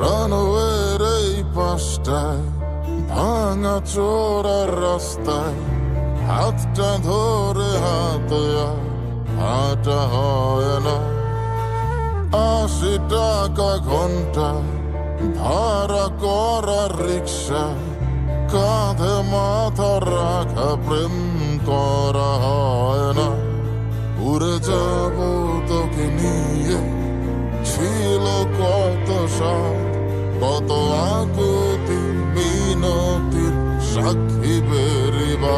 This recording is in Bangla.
রানওয়ের এই পাশটায় ভাঙা চোরার রাস্তায় হাতটা ধরে হাতে আর হাঁটা হয় না। 80 টাকা ঘন্টা ভাড়া করার রিক্সা, কাঁধে মাথা রাখা প্রেম করা হয় না। উড়ে যাব তোকে নিয়ে, ছিল কত সাথ, কত আকুতি মিনতির সাক্ষী বেরিবা।